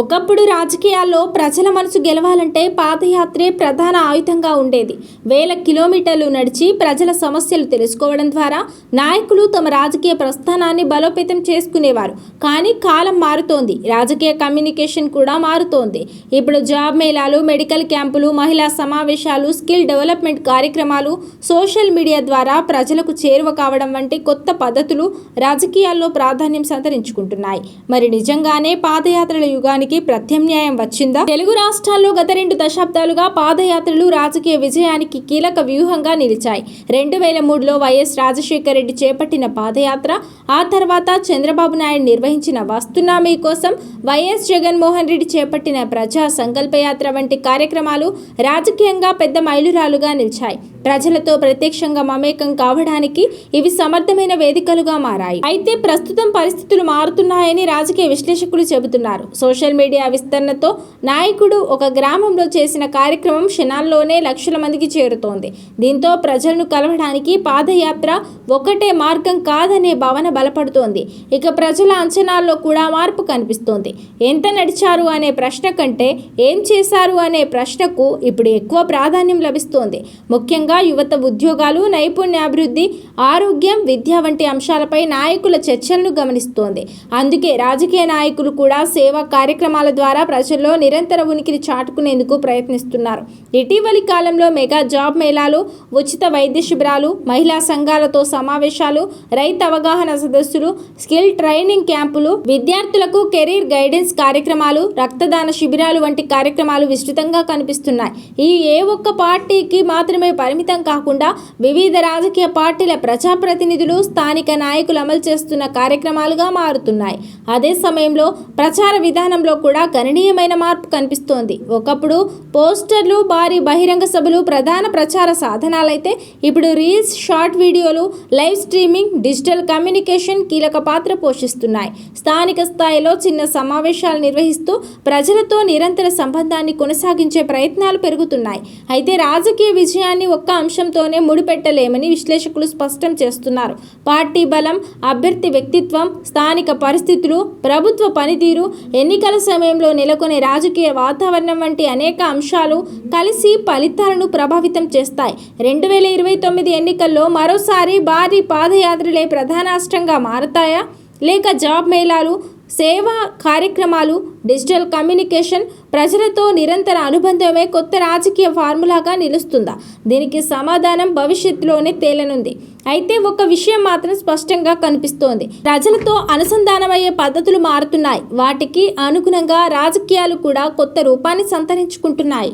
ఒకప్పుడు రాజకీయాల్లో ప్రజల మనసు గెలవాలంటే పాదయాత్రే ప్రధాన ఆయుధంగా ఉండేది. వేల కిలోమీటర్లు నడిచి ప్రజల సమస్యలు తెలుసుకోవడం ద్వారా నాయకులు తమ రాజకీయ ప్రస్థానాన్ని బలోపేతం చేసుకునేవారు. కానీ కాలం మారుతోంది, రాజకీయ కమ్యూనికేషన్ కూడా మారుతోంది. ఇప్పుడు జాబ్ మేళాలు, మెడికల్ క్యాంపులు, మహిళా సమావేశాలు, స్కిల్ డెవలప్మెంట్ కార్యక్రమాలు, సోషల్ మీడియా ద్వారా ప్రజలకు చేరువ కావడం వంటి కొత్త పద్ధతులు రాజకీయాల్లో ప్రాధాన్యం సంతరించుకుంటున్నాయి. మరి నిజంగానే పాదయాత్రల యుగానికి ప్రత్యామ్నాయం వచ్చిందా? తెలుగు రాష్ట్రాల్లో గత 2 దశాబ్దాలుగా పాదయాత్రలు రాజకీయ విజయానికి కీలక వ్యూహంగా నిలిచాయి. 2003లో వైఎస్ రాజశేఖర రెడ్డి చేపట్టిన పాదయాత్ర, ఆ తర్వాత చంద్రబాబు నాయుడు నిర్వహించిన వస్తున్నా మీ కోసం, వైఎస్ జగన్మోహన్ రెడ్డి చేపట్టిన ప్రజా సంకల్పయాత్ర వంటి కార్యక్రమాలు రాజకీయంగా పెద్ద మైలురాలుగా నిలిచాయి. ప్రజలతో ప్రత్యక్షంగా మమేకం కావడానికి ఇవి సమర్థమైన వేదికలుగా మారాయి. అయితే ప్రస్తుతం పరిస్థితులు మారుతున్నాయని రాజకీయ విశ్లేషకులు చెబుతున్నారు. సోషల్ మీడియా విస్తరణతో నాయకుడు ఒక గ్రామంలో చేసిన కార్యక్రమం క్షణాల్లోనే లక్షల మందికి చేరుతోంది. దీంతో ప్రజలను కలవడానికి పాదయాత్ర ఒకటే మార్గం కాదనే భావన బలపడుతోంది. ఇక ప్రజల అంచనాల్లో కూడా మార్పు కనిపిస్తోంది. ఎంత నడిచారు అనే ప్రశ్న కంటే ఏం చేశారు అనే ప్రశ్నకు ఇప్పుడు ఎక్కువ ప్రాధాన్యం లభిస్తోంది. ముఖ్యంగా యువత ఉద్యోగాలు, నైపుణ్యాభివృద్ధి, ఆరోగ్యం, విద్య వంటి అంశాలపై నాయకుల చర్చలను గమనిస్తోంది. అందుకే రాజకీయ నాయకులు కూడా సేవా కార్యక్రమాల ద్వారా ప్రజల్లో నిరంతర ఉనికిని చాటుకునేందుకు ప్రయత్నిస్తున్నారు. ఇటీవలి కాలంలో మెగా జాబ్ మేళాలు, ఉచిత వైద్య శిబిరాలు, మహిళా సంఘాలతో సమావేశాలు, రైతు అవగాహన సదస్సులు, స్కిల్ ట్రైనింగ్ క్యాంపులు, విద్యార్థులకు కెరీర్ గైడెన్స్ కార్యక్రమాలు, రక్తదాన శిబిరాలు వంటి కార్యక్రమాలు విస్తృతంగా కనిపిస్తున్నాయి. ఈ ఏ ఒక్క పార్టీకి మాత్రమే పరిమితం కాకుండా వివిధ రాజకీయ పార్టీల ప్రజాప్రతినిధులు, స్థానిక నాయకులు అమలు చేస్తున్న కార్యక్రమాలుగా మారుతున్నాయి. అదే సమయంలో ప్రచార విధానంలో కూడా గణనీయమైన మార్పు కనిపిస్తోంది. ఒకప్పుడు పోస్టర్లు, భారీ బహిరంగ సభలు ప్రధాన ప్రచార సాధనాలైతే ఇప్పుడు రీల్స్, షార్ట్ వీడియోలు, లైవ్ స్ట్రీమింగ్, డిజిటల్ కమ్యూనికేషన్ కీలక పాత్ర పోషిస్తున్నాయి. స్థానిక స్థాయిలో చిన్న సమావేశాలు నిర్వహిస్తూ ప్రజలతో నిరంతర సంబంధాన్ని కొనసాగించే ప్రయత్నాలు పెరుగుతున్నాయి. అయితే రాజకీయ విజయాన్ని ఒక్క అంశంతోనే ముడిపెట్టలేమని విశ్లేషకులు స్పష్టం చేస్తున్నారు. పార్టీ బలం, అభ్యర్థి వ్యక్తిత్వం, స్థానిక పరిస్థితులు, ప్రభుత్వ పనితీరు, ఎన్నికల సమయంలో నెలకొనే రాజకీయ వాతావరణం వంటి అనేక అంశాలు కలిసి ఫలితాలను ప్రభావితం చేస్తాయి. 2029 ఎన్నికల్లో మరోసారి భారీ పాదయాత్రలే ప్రధానాస్త్రంగా మారతాయా, లేక జాబ్ మేళాలు, సేవా కార్యక్రమాలు, డిజిటల్ కమ్యూనికేషన్, ప్రజలతో నిరంతర అనుబంధమే కొత్త రాజకీయ ఫార్ములాగా నిలుస్తుందా? దీనికి సమాధానం భవిష్యత్తులోనే తేలనుంది. అయితే ఒక విషయం మాత్రం స్పష్టంగా కనిపిస్తోంది. ప్రజలతో అనుసంధానమయ్యే పద్ధతులు మారుతున్నాయి. వాటికి అనుగుణంగా రాజకీయాలు కూడా కొత్త రూపాన్ని సంతరించుకుంటున్నాయి.